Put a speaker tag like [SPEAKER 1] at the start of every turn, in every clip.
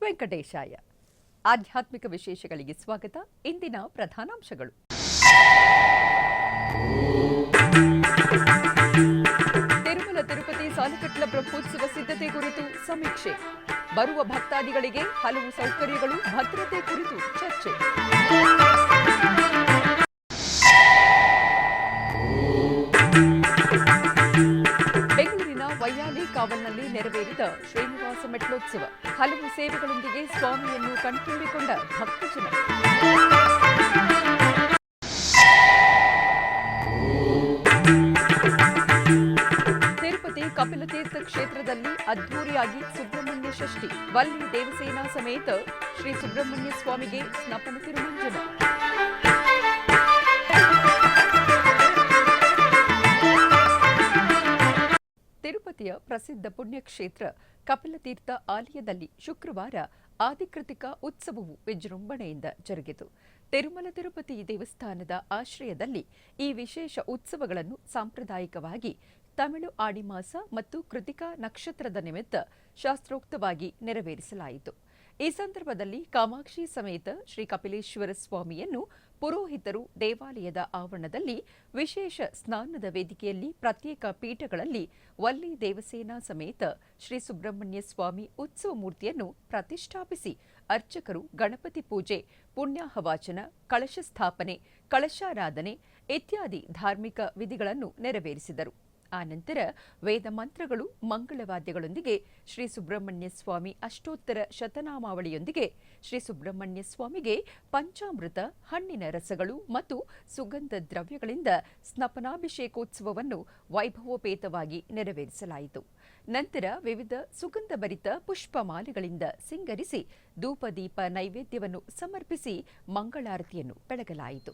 [SPEAKER 1] ವೆಂಕಟೇಶಾಯ. ಆಧ್ಯಾತ್ಮಿಕ ವಿಶೇಷಗಳಿಗೆ ಸ್ವಾಗತ. ಇಂದಿನ ಪ್ರಧಾನಾಂಶಗಳು. ತಿರುಮಲ ತಿರುಪತಿ ಸಾಲಿಕಟ್ಲ ಬ್ರಹ್ಮೋತ್ಸವ ಸಿದ್ಧತೆ ಕುರಿತು ಸಮೀಕ್ಷೆ. ಬರುವ ಭಕ್ತಾದಿಗಳಿಗೆ ಹಲವು ಸೌಕರ್ಯಗಳು, ಭದ್ರತೆ ಕುರಿತು ಚರ್ಚೆ. ಬೆಂಗಳೂರಿನ ವೈಯಾಲಿ ಕಾವಲ್ನಲ್ಲಿ ನೆರವೇರಿದ ಶ್ರೀನಿವಾಸ ಮೆಟ್ಲೋತ್ಸವ. ಹಲವು ಸೇವೆಗಳೊಂದಿಗೆ ಸ್ವಾಮಿಯನ್ನು ಕಣ್ತುಂಬಿಕೊಂಡ ಭಕ್ತಜನ. ತಿರುಪತಿ ಕಪಿಲತೀರ್ಥ ಕ್ಷೇತ್ರದಲ್ಲಿ ಅದ್ಧೂರಿಯಾಗಿ ಸುಬ್ರಹ್ಮಣ್ಯ ಷಷ್ಠಿ. ವಲ್ಲಿ ದೇವಸೇನಾ ಸಮೇತ ಶ್ರೀ ಸುಬ್ರಹ್ಮಣ್ಯ ಸ್ವಾಮಿಗೆ ಸ್ನಪನ ತಿರುಮಂಜನ. ತಿರುಪತಿಯ ಪ್ರಸಿದ್ಧ ಪುಣ್ಯಕ್ಷೇತ್ರ ಕಪಿಲತೀರ್ಥ ಆಲಯದಲ್ಲಿ ಶುಕ್ರವಾರ ಆದಿಕೃತಿಕ ಉತ್ಸವವು ವಿಜೃಂಭಣೆಯಿಂದ ಜರುಗಿತು. ತಿರುಮಲ ತಿರುಪತಿ ದೇವಸ್ಥಾನದ ಆಶ್ರಯದಲ್ಲಿ ಈ ವಿಶೇಷ ಉತ್ಸವಗಳನ್ನು ಸಾಂಪ್ರದಾಯಿಕವಾಗಿ ತಮಿಳು ಆಡಿಮಾಸ ಮತ್ತು ಕೃತಿಕಾ ನಕ್ಷತ್ರದ ನಿಮಿತ್ತ ಶಾಸ್ತ್ರೋಕ್ತವಾಗಿ ನೆರವೇರಿಸಲಾಯಿತು. ಈ ಸಂದರ್ಭದಲ್ಲಿ ಕಾಮಾಕ್ಷಿ ಸಮೇತ ಶ್ರೀ ಕಪಿಲೇಶ್ವರ ಸ್ವಾಮಿಯನ್ನು ಪುರೋಹಿತರು ದೇವಾಲಯದ ಆವರಣದಲ್ಲಿ ವಿಶೇಷ ಸ್ನಾನದ ವೇದಿಕೆಯಲ್ಲಿ ಪ್ರತ್ಯೇಕ ಪೀಠಗಳಲ್ಲಿ ವಲ್ಲಿ ದೇವಸೇನಾ ಸಮೇತ ಶ್ರೀ ಸುಬ್ರಹ್ಮಣ್ಯ ಸ್ವಾಮಿ ಉತ್ಸವ ಮೂರ್ತಿಯನ್ನು ಪ್ರತಿಷ್ಠಾಪಿಸಿ ಅರ್ಚಕರು ಗಣಪತಿ ಪೂಜೆ, ಪುಣ್ಯಾಹವಾಚನ, ಕಳಶ ಸ್ಥಾಪನೆ, ಕಳಶಾರಾಧನೆ ಇತ್ಯಾದಿ ಧಾರ್ಮಿಕ ವಿಧಿಗಳನ್ನು ನೆರವೇರಿಸಿದರು. ಆನಂತರ ವೇದ ಮಂತ್ರಗಳು, ಮಂಗಳವಾದ್ಯಗಳೊಂದಿಗೆ ಶ್ರೀ ಸುಬ್ರಹ್ಮಣ್ಯ ಸ್ವಾಮಿ ಅಷ್ಟೋತ್ತರ ಶತನಾಮಾವಳಿಯೊಂದಿಗೆ ಶ್ರೀ ಸುಬ್ರಹ್ಮಣ್ಯ ಸ್ವಾಮಿಗೆ ಪಂಚಾಮೃತ, ಹಣ್ಣಿನ ರಸಗಳು ಮತ್ತು ಸುಗಂಧ ದ್ರವ್ಯಗಳಿಂದ ಸ್ನಪನಾಭಿಷೇಕೋತ್ಸವವನ್ನು ವೈಭವೋಪೇತವಾಗಿ ನೆರವೇರಿಸಲಾಯಿತು. ನಂತರ ವಿವಿಧ ಸುಗಂಧಭರಿತ ಪುಷ್ಪಮಾಲೆಗಳಿಂದ ಸಿಂಗರಿಸಿ ಧೂಪದೀಪ ನೈವೇದ್ಯವನ್ನು ಸಮರ್ಪಿಸಿ ಮಂಗಳಾರತಿಯನ್ನು ಬೆಳಗಲಾಯಿತು.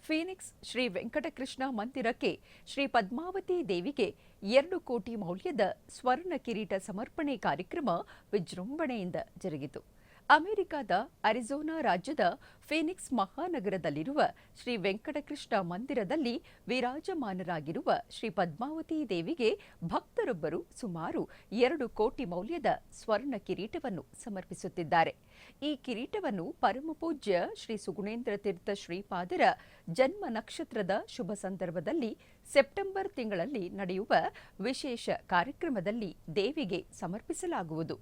[SPEAKER 1] ಫೀನಿಕ್ಸ್ ಶ್ರೀ ವೆಂಕಟಕೃಷ್ಣ ಮಂದಿರಕ್ಕೆ ಶ್ರೀ ಪದ್ಮಾವತಿ ದೇವಿಗೆ 2 ಕೋಟಿ ಮೌಲ್ಯದ ಸ್ವರ್ಣ ಕಿರೀಟ ಸಮರ್ಪಣೆ ಕಾರ್ಯಕ್ರಮ ವಿಜೃಂಭಣೆಯಿಂದ ಜರುಗಿತು. ಅಮೆರಿಕದ ಅರಿಜೋನಾ ರಾಜ್ಯದ ಫೀನಿಕ್ಸ್ ಮಹಾನಗರದಲ್ಲಿರುವ ಶ್ರೀ ವೆಂಕಟಕೃಷ್ಣ ಮಂದಿರದಲ್ಲಿ ವಿರಾಜಮಾನರಾಗಿರುವ ಶ್ರೀ ಪದ್ಮಾವತಿ ದೇವಿಗೆ ಭಕ್ತರೊಬ್ಬರು ಸುಮಾರು 2 ಕೋಟಿ ಮೌಲ್ಯದ ಸ್ವರ್ಣ ಕಿರೀಟವನ್ನು ಸಮರ್ಪಿಸುತ್ತಿದ್ದಾರೆ. ಈ ಕಿರೀಟವನ್ನು ಪರಮಪೂಜ್ಯ ಶ್ರೀ ಸುಗುಣೇಂದ್ರ ತೀರ್ಥ ಶ್ರೀಪಾದರ ಜನ್ಮ ನಕ್ಷತ್ರದ ಶುಭ ಸಂದರ್ಭದಲ್ಲಿ ಸೆಪ್ಟೆಂಬರ್ ತಿಂಗಳಲ್ಲಿ ನಡೆಯುವ ವಿಶೇಷ ಕಾರ್ಯಕ್ರಮದಲ್ಲಿ ದೇವಿಗೆ ಸಮರ್ಪಿಸಲಾಗುವುದು.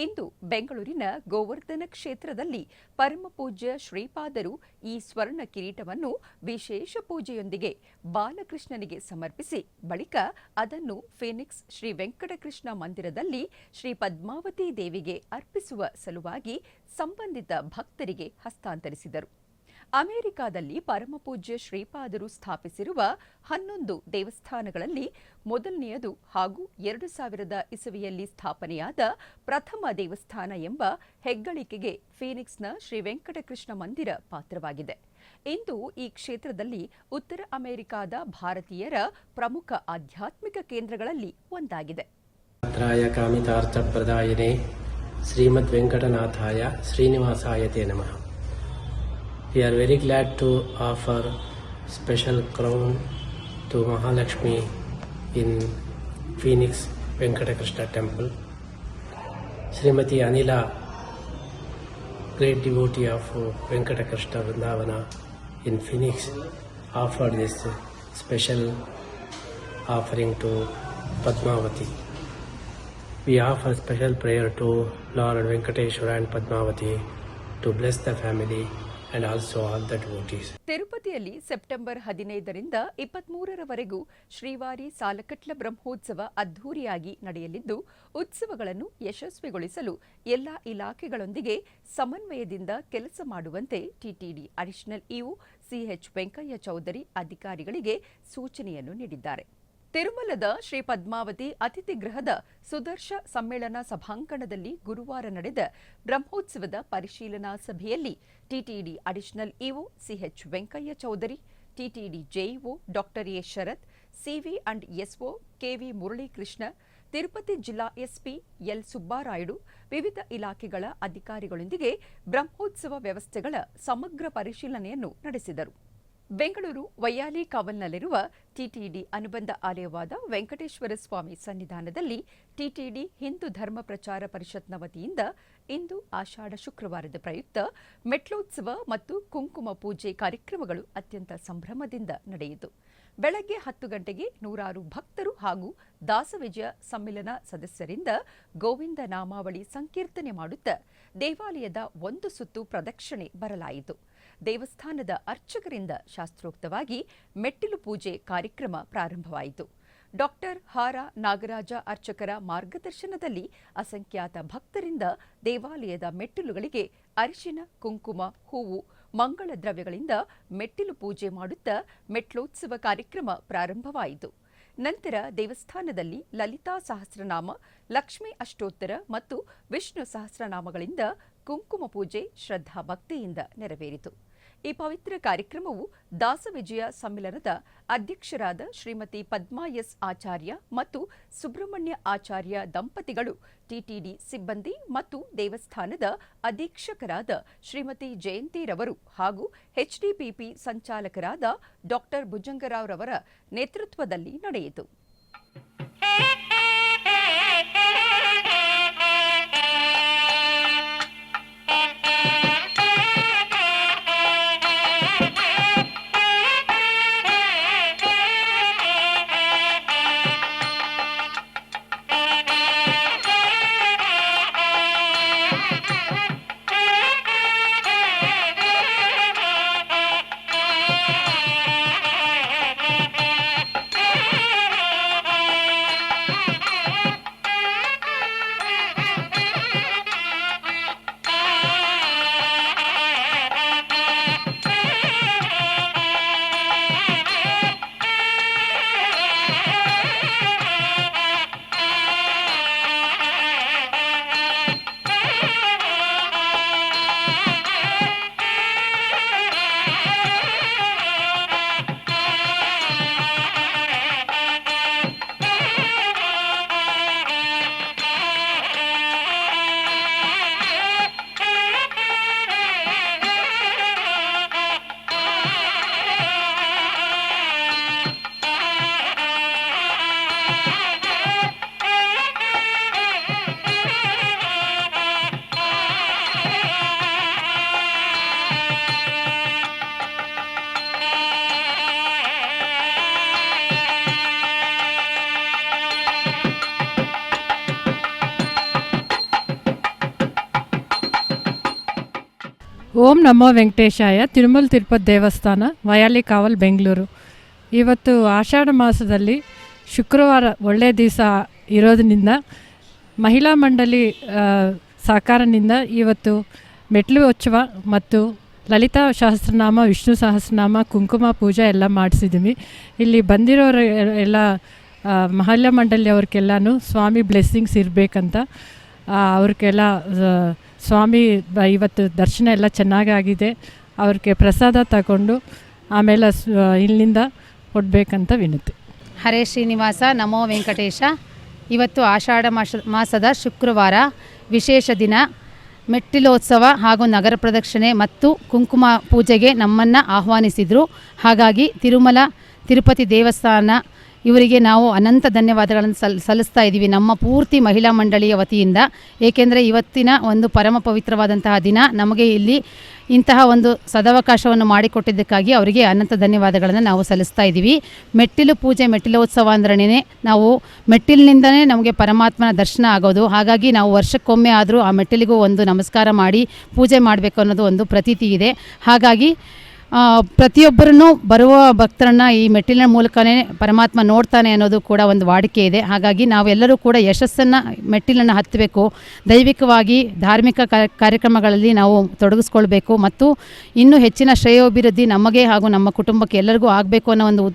[SPEAKER 1] ಇಂದು ಬೆಂಗಳೂರಿನ ಗೋವರ್ಧನ ಕ್ಷೇತ್ರದಲ್ಲಿ ಪರಮಪೂಜ್ಯ ಶ್ರೀಪಾದರು ಈ ಸ್ವರ್ಣ ಕಿರೀಟವನ್ನು ವಿಶೇಷ ಪೂಜೆಯೊಂದಿಗೆ ಬಾಲಕೃಷ್ಣನಿಗೆ ಸಮರ್ಪಿಸಿ ಬಳಿಕ ಅದನ್ನು ಫೀನಿಕ್ಸ್ ಶ್ರೀ ವೆಂಕಟಕೃಷ್ಣ ಮಂದಿರದಲ್ಲಿ ಶ್ರೀ ಪದ್ಮಾವತಿ ದೇವಿಗೆ ಅರ್ಪಿಸುವ ಸಲುವಾಗಿ ಸಂಬಂಧಿತ ಭಕ್ತರಿಗೆ ಹಸ್ತಾಂತರಿಸಿದರು. ಅಮೆರಿಕಾದಲ್ಲಿ ಪರಮಪೂಜ್ಯ ಶ್ರೀಪಾದರು ಸ್ಥಾಪಿಸಿರುವ 11 ದೇವಸ್ಥಾನಗಳಲ್ಲಿ ಮೊದಲನೆಯದು ಹಾಗೂ 2000 ಇಸವಿಯಲ್ಲಿ ಸ್ಥಾಪನೆಯಾದ ಪ್ರಥಮ ದೇವಸ್ಥಾನ ಎಂಬ ಹೆಗ್ಗಳಿಕೆಗೆ ಫೀನಿಕ್ಸ್ನ ಶ್ರೀ ವೆಂಕಟಕೃಷ್ಣ ಮಂದಿರ ಪಾತ್ರವಾಗಿದೆ. ಇಂದು ಈ ಕ್ಷೇತ್ರದಲ್ಲಿ ಉತ್ತರ ಅಮೆರಿಕಾದ ಭಾರತೀಯರ ಪ್ರಮುಖ ಆಧ್ಯಾತ್ಮಿಕ ಕೇಂದ್ರಗಳಲ್ಲಿ ಒಂದಾಗಿದೆ.
[SPEAKER 2] ಕಾಮಿತಾರ್ಥಪ್ರದಾಯಿನೇ ಶ್ರೀಮದ್ ವೆಂಕಟನಾಥಾಯ ಶ್ರೀನಿವಾಸಾಯತೆ ನಮಃ. We are very glad to offer special crown to Mahalakshmi in Phoenix Venkatakrishna Temple. Srimati Anila, great devotee of Venkatakrishna Vrindavana in Phoenix, offered this special offering to Padmavati. We offer special prayer to Lord Venkateshwara and Padmavati to bless the family and also all the devotees.
[SPEAKER 1] ತಿರುಪತಿಯಲ್ಲಿ September 15ರಿಂದ 23ರವರೆಗೂ ಶ್ರೀವಾರಿ ಸಾಲಕಟ್ಲ ಬ್ರಹ್ಮೋತ್ಸವ ಅದ್ಧೂರಿಯಾಗಿ ನಡೆಯಲಿದ್ದು, ಉತ್ಸವಗಳನ್ನು ಯಶಸ್ವಿಗೊಳಿಸಲು ಎಲ್ಲ ಇಲಾಖೆಗಳೊಂದಿಗೆ ಸಮನ್ವಯದಿಂದ ಕೆಲಸ ಮಾಡುವಂತೆ TTD additional EO CH Venkaiah Chowdary ಅಧಿಕಾರಿಗಳಿಗೆ ಸೂಚನೆಯನ್ನು ನೀಡಿದ್ದಾರೆ. ತಿರುಮಲದ ಶ್ರೀ ಪದ್ಮಾವತಿ ಅತಿಥಿ ಗೃಹದ ಸುದರ್ಶ ಸಮ್ಮೇಳನ ಸಭಾಂಗಣದಲ್ಲಿ ಗುರುವಾರ ನಡೆದ ಬ್ರಹ್ಮೋತ್ಸವದ ಪರಿಶೀಲನಾ ಸಭೆಯಲ್ಲಿ TTD additional EO CH Venkaiah Chowdary, TTD JEO doctor A Sharath, CV and SO KV Muralikrishna, Tirupati ಜಿಲ್ಲಾ ಎಸ್ಪಿ ಎಲ್ ಸುಬ್ಬಾರಾಯುಡು, ವಿವಿಧ ಇಲಾಖೆಗಳ ಅಧಿಕಾರಿಗಳೊಂದಿಗೆ ಬ್ರಹ್ಮೋತ್ಸವ ವ್ಯವಸ್ಥೆಗಳ ಸಮಗ್ರ ಪರಿಶೀಲನೆಯನ್ನು ನಡೆಸಿದರು. ಬೆಂಗಳೂರು ವೈಯಾಲಿ ಕಾವಲ್ನಲ್ಲಿರುವ ಟಿಟಿಡಿ ಅನುಬಂಧ ಆಲಯವಾದ ವೆಂಕಟೇಶ್ವರ ಸ್ವಾಮಿ ಸನ್ನಿಧಾನದಲ್ಲಿ ಟಿಟಿಡಿ ಹಿಂದೂ ಧರ್ಮ ಪ್ರಚಾರ ಪರಿಷತ್ನ ವತಿಯಿಂದ ಇಂದು ಆಷಾಢ ಶುಕ್ರವಾರದ ಪ್ರಯುಕ್ತ ಮೆಟ್ಲೋತ್ಸವ ಮತ್ತು ಕುಂಕುಮ ಪೂಜೆ ಕಾರ್ಯಕ್ರಮಗಳು ಅತ್ಯಂತ ಸಂಭ್ರಮದಿಂದ ನಡೆಯಿತು. ಬೆಳಗ್ಗೆ 10 ಗಂಟೆಗೆ ನೂರಾರು ಭಕ್ತರು ಹಾಗೂ ದಾಸವಿಜಯ ಸಮ್ಮೇಳನ ಸದಸ್ಯರಿಂದ ಗೋವಿಂದ ನಾಮಾವಳಿ ಸಂಕೀರ್ತನೆ ಮಾಡುತ್ತಾ ದೇವಾಲಯದ ಒಂದು ಸುತ್ತು ಪ್ರದಕ್ಷಿಣೆ ಬರಲಾಯಿತು. ದೇವಸ್ಥಾನದ ಅರ್ಚಕರಿಂದ ಶಾಸ್ತ್ರೋಕ್ತವಾಗಿ ಮೆಟ್ಟಿಲು ಪೂಜೆ ಕಾರ್ಯಕ್ರಮ ಪ್ರಾರಂಭವಾಯಿತು. ಡಾಕ್ಟರ್ ಹಾರ ನಾಗರಾಜ ಅರ್ಚಕರ ಮಾರ್ಗದರ್ಶನದಲ್ಲಿ ಅಸಂಖ್ಯಾತ ಭಕ್ತರಿಂದ ದೇವಾಲಯದ ಮೆಟ್ಟಿಲುಗಳಿಗೆ ಅರಿಶಿನ, ಕುಂಕುಮ, ಹೂವು, ಮಂಗಳ ದ್ರವ್ಯಗಳಿಂದ ಮೆಟ್ಟಿಲು ಪೂಜೆ ಮಾಡುತ್ತಾ ಮೆಟ್ಲೋತ್ಸವ ಕಾರ್ಯಕ್ರಮ ಪ್ರಾರಂಭವಾಯಿತು. ನಂತರ ದೇವಸ್ಥಾನದಲ್ಲಿ ಲಲಿತಾ ಸಹಸ್ರನಾಮ, ಲಕ್ಷ್ಮೀ ಅಷ್ಟೋತ್ತರ ಮತ್ತು ವಿಷ್ಣು ಸಹಸ್ರನಾಮಗಳಿಂದ ಕುಂಕುಮ ಪೂಜೆ ಶ್ರದ್ಧಾ ಭಕ್ತಿಯಿಂದ ನೆರವೇರಿತು. ಈ ಪವಿತ್ರ ಕಾರ್ಯಕ್ರಮವು ದಾಸವಿಜಯ ಸಮ್ಮೇಳನದ ಅಧ್ಯಕ್ಷರಾದ ಶ್ರೀಮತಿ ಪದ್ಮಾ ಎಸ್ ಆಚಾರ್ಯ ಮತ್ತು ಸುಬ್ರಹ್ಮಣ್ಯ ಆಚಾರ್ಯ ದಂಪತಿಗಳು, ಟಿಟಿಡಿ ಸಿಬ್ಬಂದಿ ಮತ್ತು ದೇವಸ್ಥಾನದ ಅಧೀಕ್ಷಕರಾದ ಶ್ರೀಮತಿ ಜಯಂತಿರವರು ಹಾಗೂ ಎಚ್ಡಿಪಿಪಿ ಸಂಚಾಲಕರಾದ ಡಾಕ್ಟರ್ ಭುಜಂಗರಾವ್ ರವರ ನೇತೃತ್ವದಲ್ಲಿ ನಡೆಯಿತು.
[SPEAKER 3] ಓಂ ನಮೋ ವೆಂಕಟೇಶಾಯ. ತಿರುಮಲ ತಿರುಪತಿ ದೇವಸ್ಥಾನ, ವಯಾಲಿ ಕಾವಲ್, ಬೆಂಗಳೂರು. ಇವತ್ತು ಆಷಾಢ ಮಾಸದಲ್ಲಿ ಶುಕ್ರವಾರ ಒಳ್ಳೆಯ ದಿವಸ ಇರೋದ್ರಿಂದ ಮಹಿಳಾ ಮಂಡಳಿ ಸಹಕಾರದಿಂದ ಇವತ್ತು ಮೆಟ್ಲು ಉತ್ಸವ ಮತ್ತು ಲಲಿತಾ ಸಹಸ್ರನಾಮ, ವಿಷ್ಣು ಸಹಸ್ರನಾಮ, ಕುಂಕುಮ ಪೂಜೆ ಎಲ್ಲ ಮಾಡಿಸಿದ್ದೀವಿ. ಇಲ್ಲಿ ಬಂದಿರೋರು ಎಲ್ಲ ಮಹಿಳಾ ಮಂಡಳಿಯವ್ರಿಗೆಲ್ಲನೂ ಸ್ವಾಮಿ ಬ್ಲೆಸ್ಸಿಂಗ್ಸ್ ಇರಬೇಕಂತ ಅವ್ರಿಗೆಲ್ಲ ಸ್ವಾಮಿ ಇವತ್ತು ದರ್ಶನ ಎಲ್ಲ ಚೆನ್ನಾಗಾಗಿದೆ. ಅವ್ರಿಗೆ ಪ್ರಸಾದ ತಗೊಂಡು ಆಮೇಲೆ ಇಲ್ಲಿಂದ ಕೊಡಬೇಕಂತ ವಿನಂತಿ.
[SPEAKER 4] ಹರೇ ಶ್ರೀನಿವಾಸ, ನಮೋ ವೆಂಕಟೇಶ. ಇವತ್ತು ಆಷಾಢ ಮಾಸದ ಶುಕ್ರವಾರ ವಿಶೇಷ ದಿನ. ಮೆಟ್ಟಿಲೋತ್ಸವ ಹಾಗೂ ನಗರ ಪ್ರದಕ್ಷಿಣೆ ಮತ್ತು ಕುಂಕುಮ ಪೂಜೆಗೆ ನಮ್ಮನ್ನು ಆಹ್ವಾನಿಸಿದರು. ಹಾಗಾಗಿ ತಿರುಮಲ ತಿರುಪತಿ ದೇವಸ್ಥಾನ ಇವರಿಗೆ ನಾವು ಅನಂತ ಧನ್ಯವಾದಗಳನ್ನು ಸಲ್ಲಿಸ್ತಾ ಇದ್ದೀವಿ ನಮ್ಮ ಪೂರ್ತಿ ಮಹಿಳಾ ಮಂಡಳಿಯ ವತಿಯಿಂದ. ಏಕೆಂದರೆ ಇವತ್ತಿನ ಒಂದು ಪರಮ ಪವಿತ್ರವಾದಂತಹ ದಿನ ನಮಗೆ ಇಲ್ಲಿ ಇಂತಹ ಒಂದು ಸದವಕಾಶವನ್ನು ಮಾಡಿಕೊಟ್ಟಿದ್ದಕ್ಕಾಗಿ ಅವರಿಗೆ ಅನಂತ ಧನ್ಯವಾದಗಳನ್ನು ನಾವು ಸಲ್ಲಿಸ್ತಾ ಇದ್ದೀವಿ. ಮೆಟ್ಟಿಲು ಪೂಜೆ, ಮೆಟ್ಟಿಲೋತ್ಸವ ಅಂದ್ರೇ ನಾವು ಮೆಟ್ಟಿಲಿನಿಂದನೇ ನಮಗೆ ಪರಮಾತ್ಮನ ದರ್ಶನ ಆಗೋದು. ಹಾಗಾಗಿ ನಾವು ವರ್ಷಕ್ಕೊಮ್ಮೆ ಆದರೂ ಆ ಮೆಟ್ಟಿಲಿಗೂ ಒಂದು ನಮಸ್ಕಾರ ಮಾಡಿ ಪೂಜೆ ಮಾಡಬೇಕು ಅನ್ನೋದು ಒಂದು ಪ್ರತೀತಿ ಇದೆ. ಹಾಗಾಗಿ ಪ್ರತಿಯೊಬ್ಬರನ್ನು ಬರುವ ಭಕ್ತರನ್ನು ಈ ಮೆಟ್ಟಿಲಿನ ಮೂಲಕನೇ ಪರಮಾತ್ಮ ನೋಡ್ತಾನೆ ಅನ್ನೋದು ಕೂಡ ಒಂದು ವಾಡಿಕೆ ಇದೆ. ಹಾಗಾಗಿ ನಾವೆಲ್ಲರೂ ಕೂಡ ಯಶಸ್ಸನ್ನು ಮೆಟ್ಟಿಲನ್ನು ಹತ್ತಬೇಕು, ದೈವಿಕವಾಗಿ ಧಾರ್ಮಿಕ ಕಾರ್ಯಕ್ರಮಗಳಲ್ಲಿ ನಾವು ತೊಡಗಿಸ್ಕೊಳ್ಬೇಕು ಮತ್ತು ಇನ್ನೂ ಹೆಚ್ಚಿನ ಶ್ರೇಯೋಭಿವೃದ್ಧಿ ನಮಗೆ ಹಾಗೂ ನಮ್ಮ ಕುಟುಂಬಕ್ಕೆ ಎಲ್ಲರಿಗೂ ಆಗಬೇಕು ಅನ್ನೋ ಒಂದು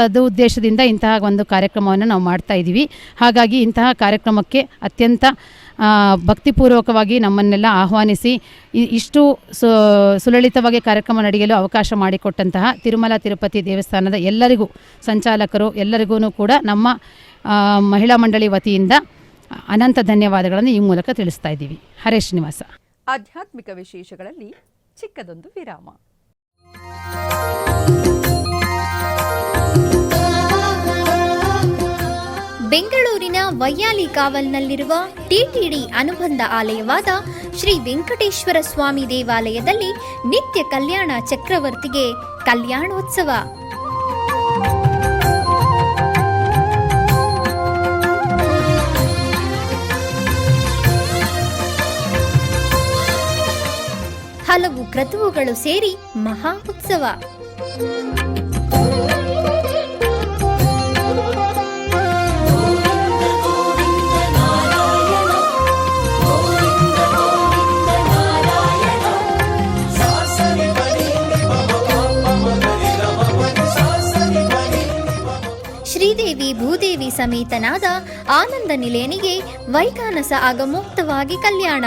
[SPEAKER 4] ಸದುದ್ದೇಶದಿಂದ ಇಂತಹ ಒಂದು ಕಾರ್ಯಕ್ರಮವನ್ನು ನಾವು ಮಾಡ್ತಾ ಇದ್ದೀವಿ. ಹಾಗಾಗಿ ಇಂತಹ ಕಾರ್ಯಕ್ರಮಕ್ಕೆ ಅತ್ಯಂತ ಭಕ್ತಿಪೂರ್ವಕವಾಗಿ ನಮ್ಮನ್ನೆಲ್ಲ ಆಹ್ವಾನಿಸಿ ಇಷ್ಟು ಸುಲಲಿತವಾಗಿ ಕಾರ್ಯಕ್ರಮ ನಡೆಯಲು ಅವಕಾಶ ಮಾಡಿಕೊಟ್ಟಂತಹ ತಿರುಮಲ ತಿರುಪತಿ ದೇವಸ್ಥಾನದ ಎಲ್ಲರಿಗೂ, ಸಂಚಾಲಕರು ಎಲ್ಲರಿಗೂ ಕೂಡ ನಮ್ಮ ಮಹಿಳಾ ಮಂಡಳಿ ವತಿಯಿಂದ ಅನಂತ ಧನ್ಯವಾದಗಳನ್ನು ಈ ಮೂಲಕ ತಿಳಿಸ್ತಾ ಇದ್ದೀವಿ. ಹರೇ ಶ್ರೀನಿವಾಸ.
[SPEAKER 1] ಆಧ್ಯಾತ್ಮಿಕ ವಿಶೇಷಗಳಲ್ಲಿ ಚಿಕ್ಕದೊಂದು ವಿರಾಮ.
[SPEAKER 5] ಬೆಂಗಳೂರಿನ ವೈಯಾಲಿ ಕಾವಲ್ನಲ್ಲಿರುವ ಟಿಟಿಡಿ ಅನುಬಂಧ ಆಲಯವಾದ ಶ್ರೀ ವೆಂಕಟೇಶ್ವರ ಸ್ವಾಮಿ ದೇವಾಲಯದಲ್ಲಿ ನಿತ್ಯ ಕಲ್ಯಾಣ ಚಕ್ರವರ್ತಿಗೆ ಕಲ್ಯಾಣೋತ್ಸವ. ಹಲವು ಕ್ರತುವುಗಳು ಸೇರಿ ಮಹಾ ಉತ್ಸವ. ಶ್ರೀದೇವಿ ಭೂದೇವಿ ಸಮೇತನಾದ ಆನಂದ ನಿಲಯನಿಗೆ ವೈಖಾನಸ ಆಗಮೋಕ್ತವಾಗಿ ಕಲ್ಯಾಣ.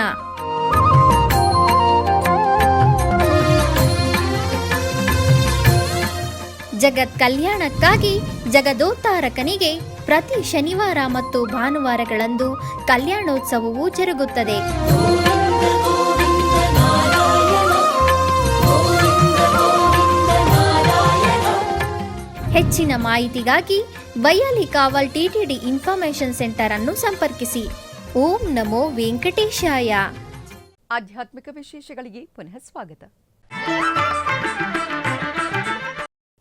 [SPEAKER 5] ಜಗತ್ ಕಲ್ಯಾಣಕ್ಕಾಗಿ ಜಗದೋತ್ತಾರಕನಿಗೆ ಪ್ರತಿ ಶನಿವಾರ ಮತ್ತು ಭಾನುವಾರಗಳಂದು ಕಲ್ಯಾಣೋತ್ಸವವು ಜರುಗುತ್ತದೆ. ಹೆಚ್ಚಿನ ಮಾಹಿತಿಗಾಗಿ ವೈಯಾಲಿ ಕಾವಲ್ ಟಿಟಿಡಿ ಇನ್ಫಾರ್ಮೇಶನ್ ಸೆಂಟರ್ ಅನ್ನು ಸಂಪರ್ಕಿಸಿ. ಓಂ ನಮೋ ವೆಂಕಟೇಶಾಯ.
[SPEAKER 1] ಆಧ್ಯಾತ್ಮಿಕ ವಿಶೇಷಗಳಿಗೆ ಪುನಃ ಸ್ವಾಗತ.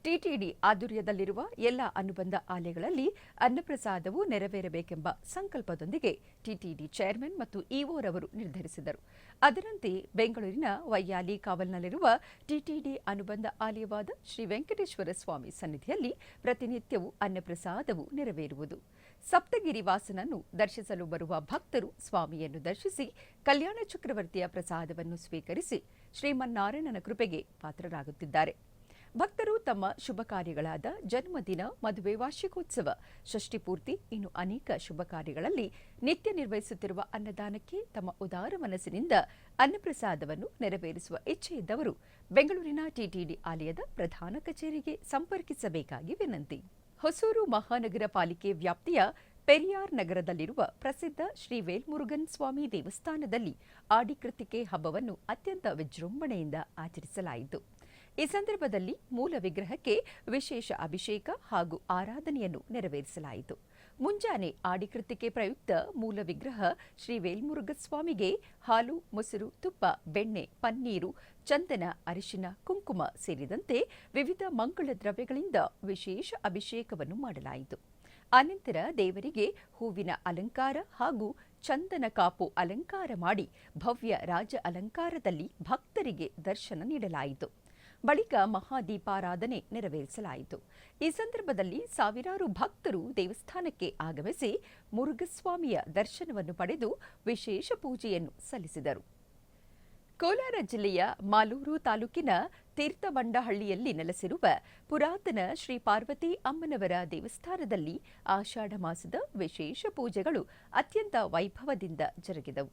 [SPEAKER 1] ಟಿಟಿಡಿ ಆಧ್ವರ್ಯದಲ್ಲಿರುವ ಎಲ್ಲ ಅನುಬಂಧ ಆಲಯಗಳಲ್ಲಿ ಅನ್ನಪ್ರಸಾದವು ನೆರವೇರಬೇಕೆಂಬ ಸಂಕಲ್ಪದೊಂದಿಗೆ ಟಿಟಿಡಿ ಚೇರ್ಮನ್ ಮತ್ತು ಇಒರವರು ನಿರ್ಧರಿಸಿದರು. ಅದರಂತೆ ಬೆಂಗಳೂರಿನ ವೈಯಾಲಿ ಕಾವಲ್ನಲ್ಲಿರುವ ಟಿಟಿಡಿ ಅನುಬಂಧ ಆಲಯವಾದ ಶ್ರೀ ವೆಂಕಟೇಶ್ವರ ಸ್ವಾಮಿ ಸನ್ನಿಧಿಯಲ್ಲಿ ಪ್ರತಿನಿತ್ಯವೂ ಅನ್ನಪ್ರಸಾದವು ನೆರವೇರುವುದು. ಸಪ್ತಗಿರಿ ವಾಸನನ್ನು ದರ್ಶಿಸಲು ಬರುವ ಭಕ್ತರು ಸ್ವಾಮಿಯನ್ನು ದರ್ಶಿಸಿ ಕಲ್ಯಾಣ ಚಕ್ರವರ್ತಿಯ ಪ್ರಸಾದವನ್ನು ಸ್ವೀಕರಿಸಿ ಶ್ರೀಮನ್ನಾರಾಯಣನ ಕೃಪೆಗೆ ಪಾತ್ರರಾಗುತ್ತಿದ್ದಾರೆ. ಭಕ್ತರು ತಮ್ಮ ಶುಭ ಕಾರ್ಯಗಳಾದ ಜನ್ಮದಿನ, ಮದುವೆ, ವಾರ್ಷಿಕೋತ್ಸವ, ಷಷ್ಠಿ ಪೂರ್ತಿ, ಇನ್ನು ಅನೇಕ ಶುಭ ಕಾರ್ಯಗಳಲ್ಲಿ ನಿತ್ಯ ನಿರ್ವಹಿಸುತ್ತಿರುವ ಅನ್ನದಾನಕ್ಕೆ ತಮ್ಮ ಉದಾರ ಮನಸ್ಸಿನಿಂದ ಅನ್ನಪ್ರಸಾದವನ್ನು ನೆರವೇರಿಸುವ ಇಚ್ಛೆಯಿದ್ದವರು ಬೆಂಗಳೂರಿನ ಟಿಟಿಡಿ ಆಲಯದ ಪ್ರಧಾನ ಕಚೇರಿಗೆ ಸಂಪರ್ಕಿಸಬೇಕಾಗಿ ವಿನಂತಿ. ಹೊಸೂರು ಮಹಾನಗರ ಪಾಲಿಕೆ ವ್ಯಾಪ್ತಿಯ ಪೆರಿಯಾರ್ ನಗರದಲ್ಲಿರುವ ಪ್ರಸಿದ್ಧ ಶ್ರೀ ವೇಲ್ಮುರುಗನ್ ಸ್ವಾಮಿ ದೇವಸ್ಥಾನದಲ್ಲಿ ಆಡಿಕೃತಿಕೆ ಹಬ್ಬವನ್ನು ಅತ್ಯಂತ ವಿಜೃಂಭಣೆಯಿಂದ ಆಚರಿಸಲಾಯಿತು. ಈ ಸಂದರ್ಭದಲ್ಲಿ ಮೂಲ ವಿಗ್ರಹಕ್ಕೆ ವಿಶೇಷ ಅಭಿಷೇಕ ಹಾಗೂ ಆರಾಧನೆಯನ್ನು ನೆರವೇರಿಸಲಾಯಿತು. ಮುಂಜಾನೆ ಆಡಿಕೃತಿಕೆ ಪ್ರಯುಕ್ತ ಮೂಲ ವಿಗ್ರಹ ಶ್ರೀ ವೇಲ್ಮುರುಗಸ್ವಾಮಿಗೆ ಹಾಲು, ಮೊಸರು, ತುಪ್ಪ, ಬೆಣ್ಣೆ, ಪನ್ನೀರು, ಚಂದನ, ಅರಿಶಿನ, ಕುಂಕುಮ ಸೇರಿದಂತೆ ವಿವಿಧ ಮಂಗಳ ದ್ರವ್ಯಗಳಿಂದ ವಿಶೇಷ ಅಭಿಷೇಕವನ್ನು ಮಾಡಲಾಯಿತು. ಅನಂತರ ದೇವರಿಗೆ ಹೂವಿನ ಅಲಂಕಾರ ಹಾಗೂ ಚಂದನ ಕಾಪು ಅಲಂಕಾರ ಮಾಡಿ ಭವ್ಯ ರಾಜ ಅಲಂಕಾರದಲ್ಲಿ ಭಕ್ತರಿಗೆ ದರ್ಶನ ನೀಡಲಾಯಿತು. ಬಳಿಕ ಮಹಾದೀಪಾರಾಧನೆ ನೆರವೇರಿಸಲಾಯಿತು. ಈ ಸಂದರ್ಭದಲ್ಲಿ ಸಾವಿರಾರು ಭಕ್ತರು ದೇವಸ್ಥಾನಕ್ಕೆ ಆಗಮಿಸಿ ಮುರುಘಸ್ವಾಮಿಯ ದರ್ಶನವನ್ನು ಪಡೆದು ವಿಶೇಷ ಪೂಜೆಯನ್ನು ಸಲ್ಲಿಸಿದರು. ಕೋಲಾರ ಜಿಲ್ಲೆಯ ಮಾಲೂರು ತಾಲೂಕಿನ ತೀರ್ಥಬಂಡಹಳ್ಳಿಯಲ್ಲಿ ನೆಲೆಸಿರುವ ಪುರಾತನ ಶ್ರೀ ಪಾರ್ವತಿ ಅಮ್ಮನವರ ದೇವಸ್ಥಾನದಲ್ಲಿ ಆಷಾಢ ಮಾಸದ ವಿಶೇಷ ಪೂಜೆಗಳು ಅತ್ಯಂತ ವೈಭವದಿಂದ ಜರುಗಿದವು.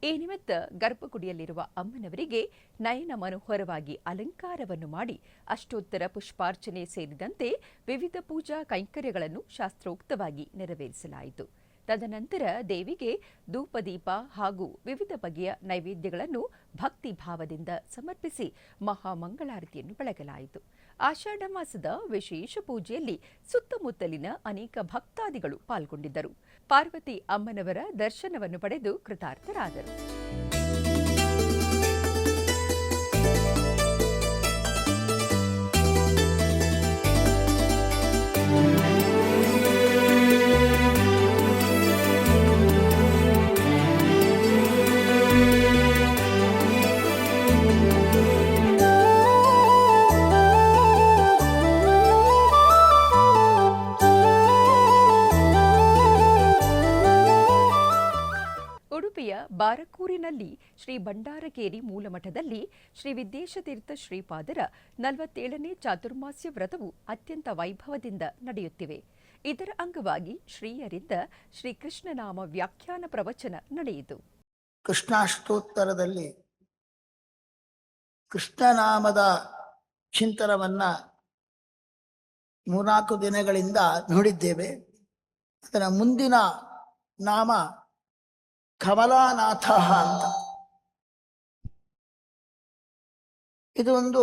[SPEAKER 1] ಈ ನಿಮಿತ್ತ ಗರ್ಭಗುಡಿಯಲ್ಲಿರುವ ಅಮ್ಮನವರಿಗೆ ನಯನ ಮನೋಹರವಾಗಿ ಅಲಂಕಾರವನ್ನು ಮಾಡಿ ಅಷ್ಟೋತ್ತರ ಪುಷ್ಪಾರ್ಚನೆ ಸೇರಿದಂತೆ ವಿವಿಧ ಪೂಜಾ ಕೈಂಕರ್ಯಗಳನ್ನು ಶಾಸ್ತ್ರೋಕ್ತವಾಗಿ ನೆರವೇರಿಸಲಾಯಿತು. ತದನಂತರ ದೇವಿಗೆ ಧೂಪದೀಪ ಹಾಗೂ ವಿವಿಧ ಬಗೆಯ ನೈವೇದ್ಯಗಳನ್ನು ಭಕ್ತಿ ಭಾವದಿಂದ ಸಮರ್ಪಿಸಿ ಮಹಾಮಂಗಳಾರತಿಯನ್ನು ಬೆಳಗಲಾಯಿತು. ಆಷಾಢ ಮಾಸದ ವಿಶೇಷ ಪೂಜೆಯಲ್ಲಿ ಸುತ್ತಮುತ್ತಲಿನ ಅನೇಕ ಭಕ್ತಾದಿಗಳು ಪಾಲ್ಗೊಂಡಿದ್ದರು. ಪಾರ್ವತಿ ಅಮ್ಮನವರ ದರ್ಶನವನ್ನು ಪಡೆದು ಕೃತಾರ್ಥರಾದರು. ಉಡುಪಿಯ ಬಾರಕೂರಿನಲ್ಲಿ ಶ್ರೀ ಭಂಡಾರಕೇರಿ ಮೂಲಮಠದಲ್ಲಿ ಶ್ರೀ ವಿದ್ಯೇಶತೀರ್ಥ ಶ್ರೀಪಾದರ 47ನೇ ಚಾತುರ್ಮಾಸ್ಯ ವ್ರತವು ಅತ್ಯಂತ ವೈಭವದಿಂದ ನಡೆಯುತ್ತಿವೆ. ಇದರ ಅಂಗವಾಗಿ ಶ್ರೀಯರಿಂದ ಶ್ರೀಕೃಷ್ಣನಾಮ ವ್ಯಾಖ್ಯಾನ ಪ್ರವಚನ ನಡೆಯಿತು.
[SPEAKER 6] ಕೃಷ್ಣಾಷ್ಟೋತ್ತರದಲ್ಲಿ ಕೃಷ್ಣನಾಮದ ಚಿಂತನವನ್ನ 3-4 ದಿನಗಳಿಂದ ನೋಡಿದ್ದೇವೆ. ಅದರ ಮುಂದಿನ ನಾಮ ಕಮಲಾನಾಥ ಅಂತ. ಇದು ಒಂದು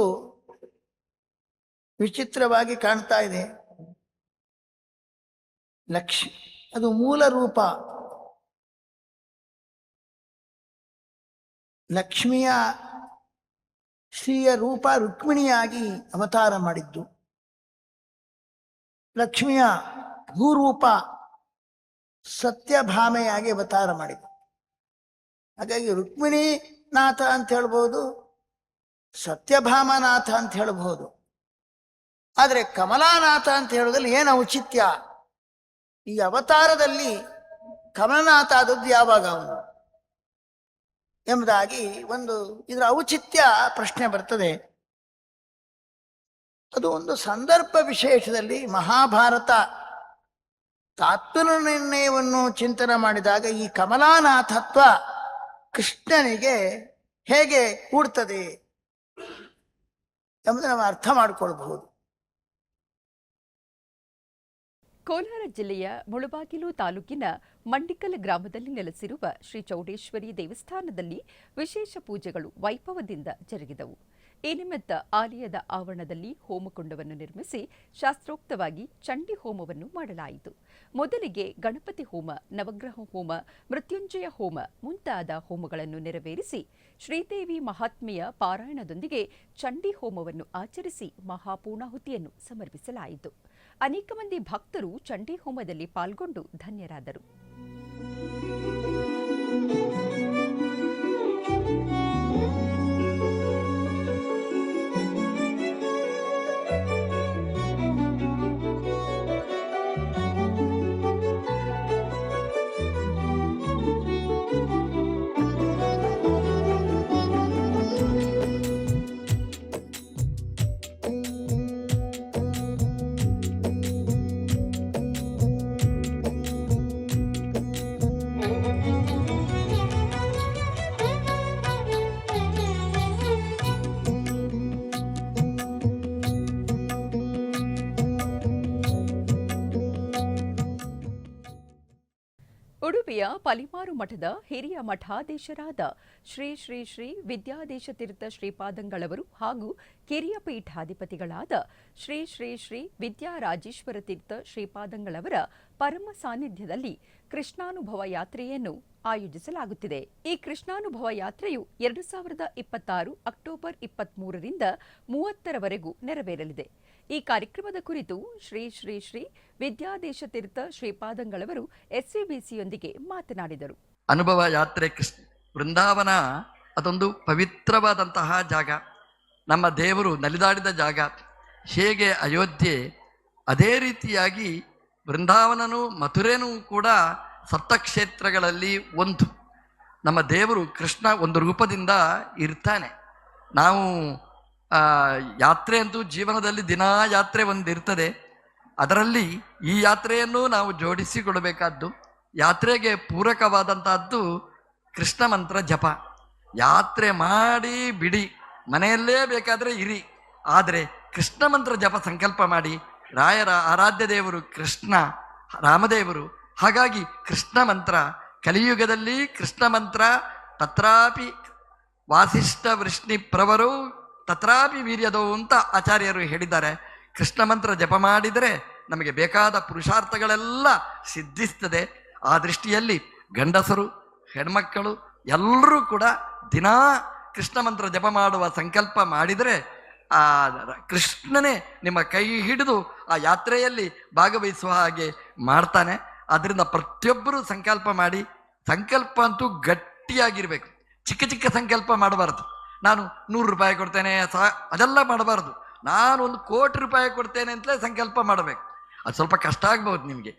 [SPEAKER 6] ವಿಚಿತ್ರವಾಗಿ ಕಾಣ್ತಾ ಇದೆ. ಅದು ಮೂಲ ರೂಪ ಲಕ್ಷ್ಮಿಯ ಶ್ರೀಯ ರೂಪ ರುಕ್ಮಿಣಿಯಾಗಿ ಅವತಾರ ಮಾಡಿದ್ದು. ಲಕ್ಷ್ಮಿಯ ಭೂರೂಪ ಸತ್ಯಭಾಮೆಯಾಗಿ ಅವತಾರ ಮಾಡಿದ್ದು. ಹಾಗಾಗಿ ರುಕ್ಮಿಣಿನಾಥ ಅಂತ ಹೇಳ್ಬೋದು, ಸತ್ಯಭಾಮನಾಥ ಅಂತ ಹೇಳ್ಬೋದು. ಆದರೆ ಕಮಲಾನಾಥ ಅಂತ ಹೇಳೋದ್ರಲ್ಲಿ ಏನು ಔಚಿತ್ಯ? ಈ ಅವತಾರದಲ್ಲಿ ಕಮಲನಾಥ ಆದದ್ದು ಯಾವಾಗ ಅವನು ಎಂಬುದಾಗಿ ಒಂದು ಇದರ ಔಚಿತ್ಯ ಪ್ರಶ್ನೆ ಬರ್ತದೆ. ಅದು ಒಂದು ಸಂದರ್ಭ ವಿಶೇಷದಲ್ಲಿ ಮಹಾಭಾರತ ತಾತ್ಪರ್ಯ ನಿರ್ಣಯವನ್ನು ಚಿಂತನೆ ಮಾಡಿದಾಗ ಈ ಕಮಲಾನಾಥತ್ವ ಕೃಷ್ಣನಿಗೆ ಹೇಗೆ ಕೂಡ್ತದೆ ಎಂಬುದನ್ನು ನಾವು ಅರ್ಥ ಮಾಡಿಕೊಳ್ಬಹುದು.
[SPEAKER 1] ಕೋಲಾರ ಜಿಲ್ಲೆಯ ಮುಳಬಾಗಿಲು ತಾಲೂಕಿನ ಮಂಡಿಕಲ್ ಗ್ರಾಮದಲ್ಲಿ ನೆಲೆಸಿರುವ ಶ್ರೀ ಚೌಡೇಶ್ವರಿ ದೇವಸ್ಥಾನದಲ್ಲಿ ವಿಶೇಷ ಪೂಜೆಗಳು ವೈಭವದಿಂದ ಜರುಗಿದವು. ಈ ನಿಮಿತ್ತ ಆಲಯದ ಆವರಣದಲ್ಲಿ ಹೋಮಕುಂಡವನ್ನು ನಿರ್ಮಿಸಿ ಶಾಸ್ತ್ರೋಕ್ತವಾಗಿ ಚಂಡಿ ಹೋಮವನ್ನು ಮಾಡಲಾಯಿತು. ಮೊದಲಿಗೆ ಗಣಪತಿ ಹೋಮ, ನವಗ್ರಹ ಹೋಮ, ಮೃತ್ಯುಂಜಯ ಹೋಮ ಮುಂತಾದ ಹೋಮಗಳನ್ನು ನೆರವೇರಿಸಿ ಶ್ರೀದೇವಿ ಮಹಾತ್ಮೆಯ ಪಾರಾಯಣದೊಂದಿಗೆ ಚಂಡಿ ಹೋಮವನ್ನು ಆಚರಿಸಿ ಮಹಾಪೂರ್ಣಾಹುತಿಯನ್ನು ಸಮರ್ಪಿಸಲಾಯಿತು. ಅನೇಕ ಮಂದಿ ಭಕ್ತರು ಚಂಡಿ ಹೋಮದಲ್ಲಿ ಪಾಲ್ಗೊಂಡು ಧನ್ಯರಾದರು. ಉಡುಪಿಯ ಪಲಿಮಾರು ಮಠದ ಹಿರಿಯ ಮಠಾಧೀಶರಾದ ಶ್ರೀ ಶ್ರೀ ಶ್ರೀ ವಿದ್ಯಾದೇಶತೀರ್ಥ ಶ್ರೀಪಾದಂಗಳವರು ಹಾಗೂ ಕಿರಿಯ ಪೀಠಾಧಿಪತಿಗಳಾದ ಶ್ರೀ ಶ್ರೀ ಶ್ರೀ ವಿದ್ಯಾರಾಜೇಶ್ವರ ತೀರ್ಥ ಶ್ರೀಪಾದಂಗಳವರ ಪರಮ ಸಾನ್ನಿಧ್ಯದಲ್ಲಿ ಕೃಷ್ಣಾನುಭವ ಯಾತ್ರೆಯನ್ನು ಆಯೋಜಿಸಲಾಗುತ್ತಿದೆ. ಈ ಕೃಷ್ಣಾನುಭವ ಯಾತ್ರೆಯು 2026 ಅಕ್ಟೋಬರ್ 23ರಿಂದ 30ರವರೆಗೂ ನೆರವೇರಲಿದೆ. ಈ ಕಾರ್ಯಕ್ರಮದ ಕುರಿತು ಶ್ರೀ ಶ್ರೀ ಶ್ರೀ ವಿದ್ಯಾದೇಶತೀರ್ಥ ಶ್ರೀಪಾದಂಗಳವರು ಎಸ್ವಿಬಿಸಿಯೊಂದಿಗೆ ಮಾತನಾಡಿದರು.
[SPEAKER 7] ಅನುಭವ ಯಾತ್ರೆ ವೃಂದಾವನ ಅದೊಂದು ಪವಿತ್ರವಾದಂತಹ ಜಾಗ. ನಮ್ಮ ದೇವರು ನಲಿದಾಡಿದ ಜಾಗ. ಹೇಗೆ ಅಯೋಧ್ಯೆ, ಅದೇ ರೀತಿಯಾಗಿ ವೃಂದಾವನನೂ ಮಥುರೆನೂ ಕೂಡ ಸಪ್ತಕ್ಷೇತ್ರಗಳಲ್ಲಿ ಒಂದು. ನಮ್ಮ ದೇವರು ಕೃಷ್ಣ ಒಂದು ರೂಪದಿಂದ ಇರ್ತಾನೆ. ನಾವು ಯಾತ್ರೆ ಅಂತೂ ಜೀವನದಲ್ಲಿ ದಿನಾ ಯಾತ್ರೆ ಒಂದಿರ್ತದೆ. ಅದರಲ್ಲಿ ಈ ಯಾತ್ರೆಯನ್ನು ನಾವು ಜೋಡಿಸಿಕೊಡಬೇಕಾದ್ದು. ಯಾತ್ರೆಗೆ ಪೂರಕವಾದಂತಹದ್ದು ಕೃಷ್ಣ ಮಂತ್ರ ಜಪ. ಯಾತ್ರೆ ಮಾಡಿ ಬಿಡಿ, ಮನೆಯಲ್ಲೇ ಬೇಕಾದರೆ ಇರಿ, ಆದರೆ ಕೃಷ್ಣ ಮಂತ್ರ ಜಪ ಸಂಕಲ್ಪ ಮಾಡಿ. ರಾಯರ ಆರಾಧ್ಯ ದೇವರು ಕೃಷ್ಣ, ರಾಮದೇವರು. ಹಾಗಾಗಿ ಕೃಷ್ಣ ಮಂತ್ರ ಕಲಿಯುಗದಲ್ಲಿ ಕೃಷ್ಣ ಮಂತ್ರ ತತ್ರಾಪಿ ವಾಸಿಷ್ಠ ವೃಷ್ಣಿ ಪ್ರವರೌ ತತ್ರಾಪಿ ವೀರ್ಯದೋ ಅಂತ ಆಚಾರ್ಯರು ಹೇಳಿದ್ದಾರೆ. ಕೃಷ್ಣ ಮಂತ್ರ ಜಪ ಮಾಡಿದರೆ ನಮಗೆ ಬೇಕಾದ ಪುರುಷಾರ್ಥಗಳೆಲ್ಲ ಸಿದ್ಧಿಸ್ತದೆ. ಆ ದೃಷ್ಟಿಯಲ್ಲಿ ಗಂಡಸರು, ಹೆಣ್ಮಕ್ಕಳು ಎಲ್ಲರೂ ಕೂಡ ದಿನಾ ಕೃಷ್ಣ ಮಂತ್ರ ಜಪ ಮಾಡುವ ಸಂಕಲ್ಪ ಮಾಡಿದರೆ ಆ ಕೃಷ್ಣನೇ ನಿಮ್ಮ ಕೈ ಹಿಡಿದು ಆ ಯಾತ್ರೆಯಲ್ಲಿ ಭಾಗವಹಿಸುವ ಹಾಗೆ ಮಾಡ್ತಾನೆ. ಅದರಿಂದ ಪ್ರತಿಯೊಬ್ಬರೂ ಸಂಕಲ್ಪ ಮಾಡಿ, ಸಂಕಲ್ಪ ಅಂತೂ ಗಟ್ಟಿಯಾಗಿರ್ಬೇಕು. ಚಿಕ್ಕ ಚಿಕ್ಕ ಸಂಕಲ್ಪ ಮಾಡಬಾರ್ದು. ನಾನು 100 ರೂಪಾಯಿ ಕೊಡ್ತೇನೆ ಅದೆಲ್ಲ ಮಾಡಬಾರ್ದು. ನಾನು 1 ಕೋಟಿ ರೂಪಾಯಿ ಕೊಡ್ತೇನೆ ಅಂತಲೇ ಸಂಕಲ್ಪ ಮಾಡಬೇಕು. ಅದು ಸ್ವಲ್ಪ ಕಷ್ಟ ಆಗ್ಬೋದು ನಿಮಗೆ.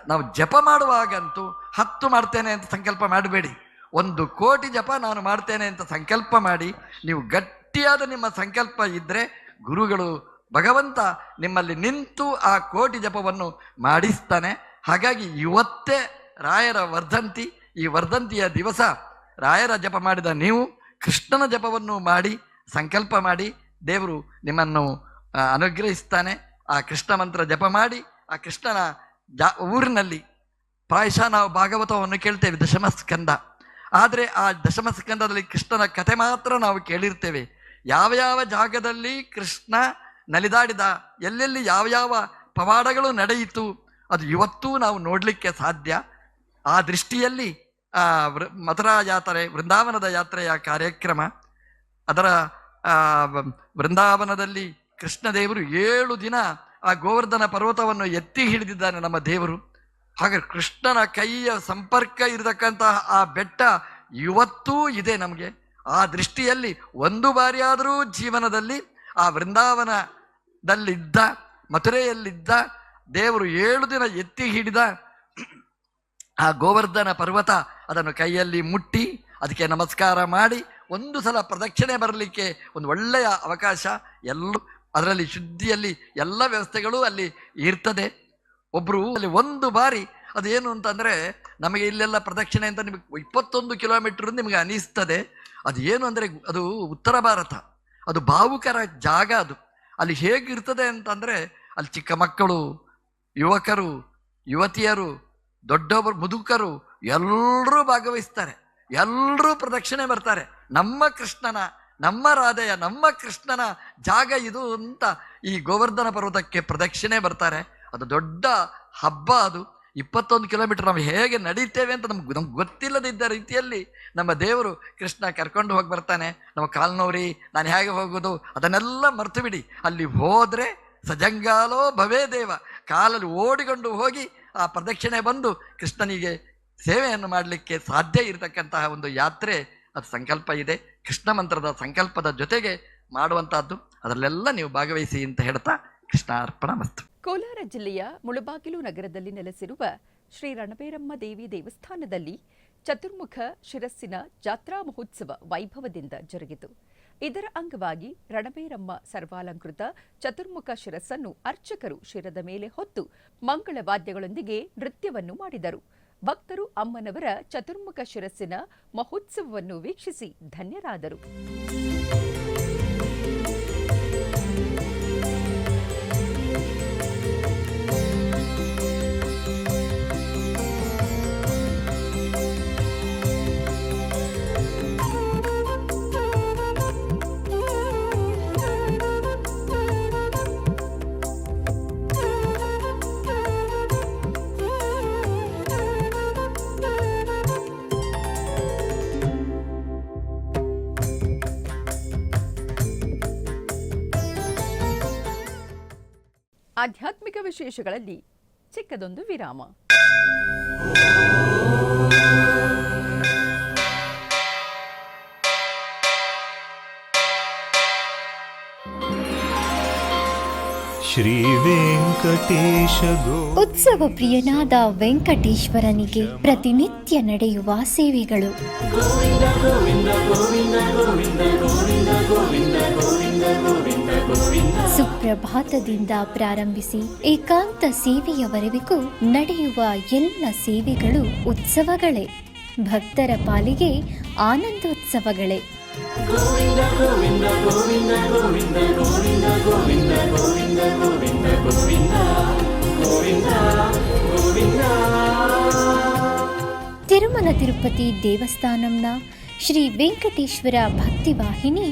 [SPEAKER 7] ನಾವು ಜಪ ಮಾಡುವಾಗಂತೂ 10 ಮಾಡ್ತೇನೆ ಅಂತ ಸಂಕಲ್ಪ ಮಾಡಬೇಡಿ. 1 ಕೋಟಿ ಜಪ ನಾನು ಮಾಡ್ತೇನೆ ಅಂತ ಸಂಕಲ್ಪ ಮಾಡಿ. ನೀವು ಗಟ್ಟಿಯಾದ ನಿಮ್ಮ ಸಂಕಲ್ಪ ಇದ್ದರೆ ಗುರುಗಳು, ಭಗವಂತ ನಿಮ್ಮಲ್ಲಿ ನಿಂತು ಆ ಕೋಟಿ ಜಪವನ್ನು ಮಾಡಿಸ್ತಾನೆ. ಹಾಗಾಗಿ ಇವತ್ತೇ ರಾಯರ ವರ್ಧಂತಿ. ಈ ವರ್ಧಂತಿಯ ದಿವಸ ರಾಯರ ಜಪ ಮಾಡಿದ ನೀವು ಕೃಷ್ಣನ ಜಪವನ್ನು ಮಾಡಿ ಸಂಕಲ್ಪ ಮಾಡಿ, ದೇವರು ನಿಮ್ಮನ್ನು ಅನುಗ್ರಹಿಸ್ತಾನೆ. ಆ ಕೃಷ್ಣ ಮಂತ್ರ ಜಪ ಮಾಡಿ ಆ ಕೃಷ್ಣನ ಊರಿನಲ್ಲಿ ಪ್ರಾಯಶಃ ನಾವು ಭಾಗವತವನ್ನು ಕೇಳ್ತೇವೆ, ದಶಮಸ್ಕಂದ. ಆದರೆ ಆ ದಶಮಸ್ಕಂದದಲ್ಲಿ ಕೃಷ್ಣನ ಕಥೆ ಮಾತ್ರ ನಾವು ಕೇಳಿರ್ತೇವೆ. ಯಾವ ಯಾವ ಜಾಗದಲ್ಲಿ ಕೃಷ್ಣ ನಲಿದಾಡಿದ, ಎಲ್ಲೆಲ್ಲಿ ಯಾವ ಯಾವ ಪವಾಡಗಳು ನಡೆಯಿತು, ಅದು ಇವತ್ತೂ ನಾವು ನೋಡಲಿಕ್ಕೆ ಸಾಧ್ಯ. ಆ ದೃಷ್ಟಿಯಲ್ಲಿ ಮಥುರಾ ಯಾತ್ರೆ, ವೃಂದಾವನದ ಯಾತ್ರೆಯ ಕಾರ್ಯಕ್ರಮ, ಅದರ ವೃಂದಾವನದಲ್ಲಿ ಕೃಷ್ಣದೇವರು 7 ದಿನ ಆ ಗೋವರ್ಧನ ಪರ್ವತವನ್ನು ಎತ್ತಿ ಹಿಡಿದಿದ್ದಾನೆ ನಮ್ಮ ದೇವರು. ಹಾಗೆ ಕೃಷ್ಣನ ಕೈಯ ಸಂಪರ್ಕ ಇರತಕ್ಕಂತಹ ಆ ಬೆಟ್ಟ ಇವತ್ತೂ ಇದೆ ನಮಗೆ. ಆ ದೃಷ್ಟಿಯಲ್ಲಿ ಒಂದು ಬಾರಿಯಾದರೂ ಜೀವನದಲ್ಲಿ ಆ ವೃಂದಾವನದಲ್ಲಿದ್ದ, ಮಥುರೆಯಲ್ಲಿದ್ದ ದೇವರು 7 ದಿನ ಎತ್ತಿ ಹಿಡಿದ ಆ ಗೋವರ್ಧನ ಪರ್ವತ, ಅದನ್ನು ಕೈಯಲ್ಲಿ ಮುಟ್ಟಿ ಅದಕ್ಕೆ ನಮಸ್ಕಾರ ಮಾಡಿ ಒಂದು ಸಲ ಪ್ರದಕ್ಷಿಣೆ ಬರಲಿಕ್ಕೆ ಒಂದು ಒಳ್ಳೆಯ ಅವಕಾಶ. ಅದರಲ್ಲಿ ಶುದ್ಧಿಯಲ್ಲಿ ಎಲ್ಲ ವ್ಯವಸ್ಥೆಗಳು ಅಲ್ಲಿ ಇರ್ತದೆ. ಒಬ್ಬರು ಅಲ್ಲಿ 1 ಬಾರಿ ಅದೇನು ಅಂತಂದರೆ, ನಮಗೆ ಇಲ್ಲೆಲ್ಲ ಪ್ರದಕ್ಷಿಣೆ ಅಂತ ನಿಮಗೆ 21 ಕಿಲೋಮೀಟರ್ ನಿಮಗೆ ಅನಿಸ್ತದೆ. ಅದು ಏನು ಅಂದರೆ, ಅದು ಉತ್ತರ ಭಾರತ, ಅದು ಭಾವುಕರ ಜಾಗ. ಅದು ಅಲ್ಲಿ ಹೇಗಿರ್ತದೆ ಅಂತಂದರೆ, ಅಲ್ಲಿ ಚಿಕ್ಕ ಮಕ್ಕಳು, ಯುವಕರು, ಯುವತಿಯರು, ದೊಡ್ಡವರು, ಮುದುಕರು ಎಲ್ಲರೂ ಭಾಗವಹಿಸ್ತಾರೆ. ಎಲ್ಲರೂ ಪ್ರದಕ್ಷಿಣೆ ಬರ್ತಾರೆ. ನಮ್ಮ ಕೃಷ್ಣನ, ನಮ್ಮ ರಾಧೆಯ, ನಮ್ಮ ಕೃಷ್ಣನ ಜಾಗ ಇದು ಅಂತ ಈ ಗೋವರ್ಧನ ಪರ್ವತಕ್ಕೆ ಪ್ರದಕ್ಷಿಣೆ ಬರ್ತಾರೆ. ಅದು ದೊಡ್ಡ ಹಬ್ಬ. ಅದು 21 ಕಿಲೋಮೀಟರ್ ನಾವು ಹೇಗೆ ನಡೀತೇವೆ ಅಂತ ನಮ್ಗೆ ಗೊತ್ತಿಲ್ಲದಿದ್ದ ರೀತಿಯಲ್ಲಿ ನಮ್ಮ ದೇವರು ಕೃಷ್ಣ ಕರ್ಕೊಂಡು ಹೋಗಿ ಬರ್ತಾನೆ. ನಮ್ಮ ಕಾಲ್ನೋರಿ, ನಾನು ಹೇಗೆ ಹೋಗೋದು ಅದನ್ನೆಲ್ಲ ಮರ್ತು ಬಿಡಿ. ಅಲ್ಲಿ ಹೋದರೆ ಸಜಂಗಾಲೋ ಭವೇ ದೇವ, ಕಾಲಲ್ಲಿ ಓಡಿಕೊಂಡು ಹೋಗಿ ಆ ಪ್ರದಕ್ಷಿಣೆ ಬಂದು ಕೃಷ್ಣನಿಗೆ ಸೇವೆಯನ್ನು ಮಾಡಲಿಕ್ಕೆ ಸಾಧ್ಯ ಇರತಕ್ಕಂತಹ ಒಂದು ಯಾತ್ರೆ. ಅದು ಸಂಕಲ್ಪ ಇದೆ, ಕೃಷ್ಣ ಮಂತ್ರದ ಸಂಕಲ್ಪದ ಜೊತೆಗೆ ಮಾಡುವಂತಹದ್ದು. ಅದರಲ್ಲೆಲ್ಲ ನೀವು ಭಾಗವಹಿಸಿ ಅಂತ ಹೇಳ್ತಾ ಕೃಷ್ಣ ಅರ್ಪಣ ಮಸ್ತು.
[SPEAKER 1] ಕೋಲಾರ ಜಿಲ್ಲೆಯ ಮುಳಬಾಗಿಲು ನಗರದಲ್ಲಿ ನೆಲೆಸಿರುವ ಶ್ರೀ ರಣಬೇರಮ್ಮ ದೇವಿ ದೇವಸ್ಥಾನದಲ್ಲಿ ಚತುರ್ಮುಖ ಶಿರಸ್ಸಿನ ಜಾತ್ರಾ ಮಹೋತ್ಸವ ವೈಭವದಿಂದ ಜರುಗಿತು. ಇದರ ಅಂಗವಾಗಿ ರಣಬೇರಮ್ಮ ಸರ್ವಾಲಂಕೃತ ಚತುರ್ಮುಖ ಶಿರಸ್ಸನ್ನು ಅರ್ಚಕರು ಶಿರದ ಮೇಲೆ ಹೊತ್ತು ಮಂಗಳ ವಾದ್ಯಗಳೊಂದಿಗೆ ನೃತ್ಯವನ್ನು ಮಾಡಿದರು. ಭಕ್ತರು ಅಮ್ಮನವರ ಚತುರ್ಮುಖ ಶಿರಸ್ಸಿನ ಮಹೋತ್ಸವವನ್ನು ವೀಕ್ಷಿಸಿ ಧನ್ಯರಾದರು. ಆಧ್ಯಾತ್ಮಿಕ ವಿಶೇಷಗಳಲ್ಲಿ ಚಿಕ್ಕದೊಂದು ವಿರಾಮ.
[SPEAKER 8] ಶ್ರೀ ವೆಂಕಟೇಶ
[SPEAKER 5] ಉತ್ಸವ ಪ್ರಿಯನಾದ ವೆಂಕಟೇಶ್ವರನಿಗೆ ಪ್ರತಿನಿತ್ಯ ನಡೆಯುವ ಸೇವೆಗಳು. ಸುಪ್ರಭಾತದಿಂದ ಪ್ರಾರಂಭಿಸಿ ಏಕಾಂತ ಸೇವೆಯವರೆಗೂ ನಡೆಯುವ ಎಲ್ಲ ಸೇವೆಗಳು ಉತ್ಸವಗಳೇ. ಭಕ್ತರ ಪಾಲಿಗೆ ಆನಂದೋತ್ಸವಗಳೇ. ತಿರುಮಲ ತಿರುಪತಿ ದೇವಸ್ಥಾನಂನ ಶ್ರೀ ವೆಂಕಟೇಶ್ವರ ಭಕ್ತಿವಾಹಿನಿ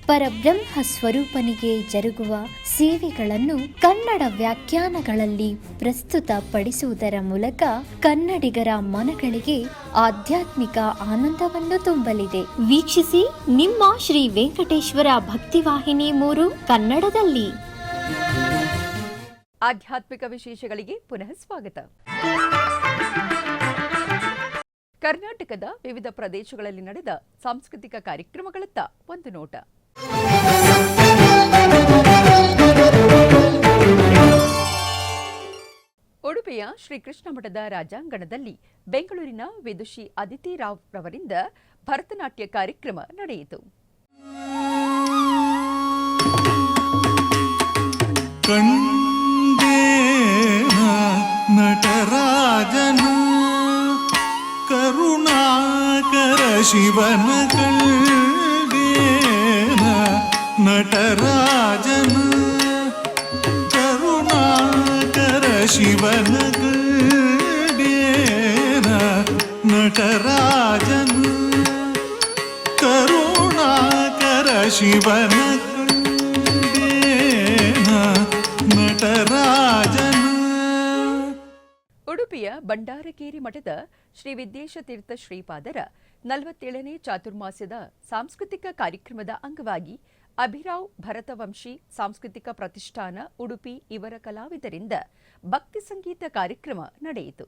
[SPEAKER 5] ಪರಬ್ರಹ್ಮ ಸ್ವರೂಪನಿಗೆ ಜರುಗುವ ಸೇವೆಗಳನ್ನು ಕನ್ನಡ ವ್ಯಾಖ್ಯಾನಗಳಲ್ಲಿ ಪ್ರಸ್ತುತಪಡಿಸುವುದರ ಮೂಲಕ ಕನ್ನಡಿಗರ ಮನಗಳಿಗೆ ಆಧ್ಯಾತ್ಮಿಕ ಆನಂದವನ್ನು ತುಂಬಲಿದೆ. ವೀಕ್ಷಿಸಿ ನಿಮ್ಮ ಶ್ರೀ ವೆಂಕಟೇಶ್ವರ ಭಕ್ತಿವಾಹಿನಿ 3 ಕನ್ನಡದಲ್ಲಿ.
[SPEAKER 1] ಆಧ್ಯಾತ್ಮಿಕ ವಿಶೇಷಗಳಿಗೆ ಪುನಃ ಸ್ವಾಗತ. ಕರ್ನಾಟಕದ ವಿವಿಧ ಪ್ರದೇಶಗಳಲ್ಲಿ ನಡೆದ ಸಾಂಸ್ಕೃತಿಕ ಕಾರ್ಯಕ್ರಮಗಳತ್ತ ಒಂದು ನೋಟ. ಉಡುಪಿಯ ಶ್ರೀಕೃಷ್ಣ ಮಠದ ರಾಜಾಂಗಣದಲ್ಲಿ ಬೆಂಗಳೂರಿನ ವಿದುಷಿ ಅದಿತಿ ರಾವ್ ರವರಿಂದ ಭರತನಾಟ್ಯ ಕಾರ್ಯಕ್ರಮ ನಡೆಯಿತು.
[SPEAKER 8] ನಟರಾಜನ ಕರುಣಾಕರ ಶಿವನ ಕಲ್ಡೇನ ನಟರಾಜನ ಕರುಣಾಕರ ಶಿವನ ಕಲ್ಡೇನ ನಟರಾಜನ ಕರುಣಾಕರ ಶಿವನ ಕಲ್ಡೇನ ನಟರಾಜನ.
[SPEAKER 1] ಉಡುಪಿಯ ಬಂಡಾರಕೇರಿ ಮಠದ ಶ್ರೀ ವಿದ್ಯೇಶತೀರ್ಥ ಶ್ರೀಪಾದರ 47ನೇ ಚಾತುರ್ಮಾಸ್ಯದ ಸಾಂಸ್ಕೃತಿಕ ಕಾರ್ಯಕ್ರಮದ ಅಂಗವಾಗಿ ಅಭಿರಾವ್ ಭರತವಂಶಿ ಸಾಂಸ್ಕೃತಿಕ ಪ್ರತಿಷ್ಠಾನ ಉಡುಪಿ ಇವರ ಕಲಾವಿದರಿಂದ ಭಕ್ತಿ ಸಂಗೀತ ಕಾರ್ಯಕ್ರಮ ನಡೆಯಿತು.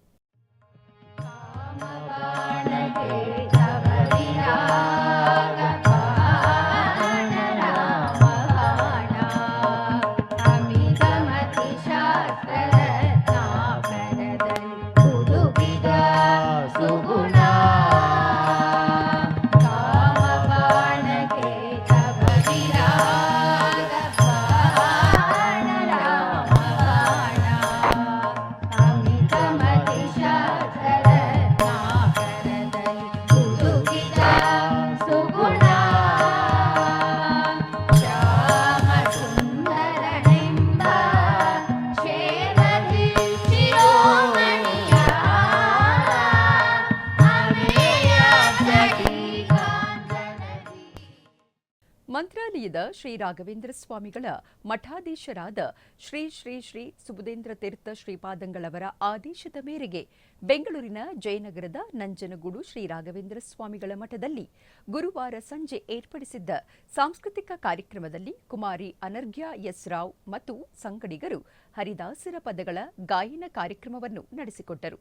[SPEAKER 1] ಮಂತ್ರಾಲಯದ ಶ್ರೀ ರಾಘವೇಂದ್ರ ಸ್ವಾಮಿಗಳ ಮಠಾಧೀಶರಾದ ಶ್ರೀ ಶ್ರೀ ಶ್ರೀ ಸುಬುಧೇಂದ್ರ ತೀರ್ಥ ಶ್ರೀಪಾದಂಗಳವರ ಆದೇಶದ ಮೇರೆಗೆ ಬೆಂಗಳೂರಿನ ಜಯನಗರದ ನಂಜನಗೂಡು ಶ್ರೀ ರಾಘವೇಂದ್ರ ಸ್ವಾಮಿಗಳ ಮಠದಲ್ಲಿ ಗುರುವಾರ ಸಂಜೆ ಏರ್ಪಡಿಸಿದ್ದ ಸಾಂಸ್ಕೃತಿಕ ಕಾರ್ಯಕ್ರಮದಲ್ಲಿ ಕುಮಾರಿ ಅನರ್ಘ್ಯ ಎಸ್ ರಾವ್ ಮತ್ತು ಸಂಗಡಿಗರು ಹರಿದಾಸರ ಪದಗಳ ಗಾಯನ ಕಾರ್ಯಕ್ರಮವನ್ನು ನಡೆಸಿಕೊಟ್ಟರು.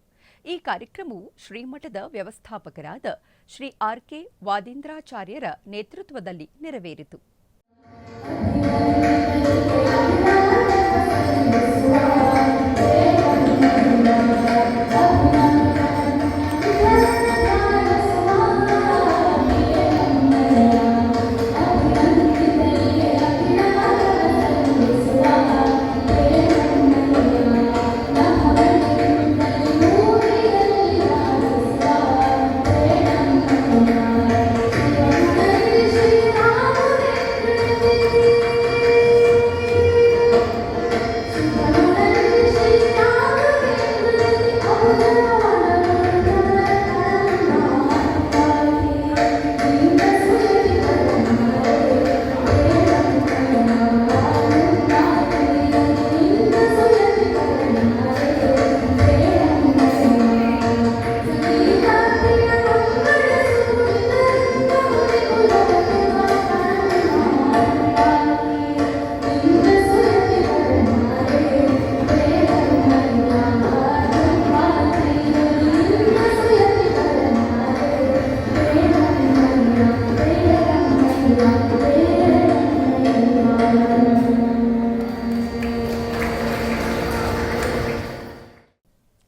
[SPEAKER 1] ಈ ಕಾರ್ಯಕ್ರಮವು ಶ್ರೀಮಠದ ವ್ಯವಸ್ಥಾಪಕರಾದ ಶ್ರೀ ಆರ್.ಕೆ. ವಾದೀಂದ್ರಾಚಾರ್ಯರ ನೇತೃತ್ವದಲ್ಲಿ ನೆರವೇರಿತು.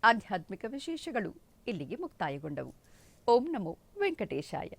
[SPEAKER 1] ಆಧ್ಯಾತ್ಮಿಕ ವಿಶೇಷಗಳು ಇಲ್ಲಿಗೆ ಮುಕ್ತಾಯಗೊಂಡವು. ಓಂ ನಮೋ ವೆಂಕಟೇಶಾಯ.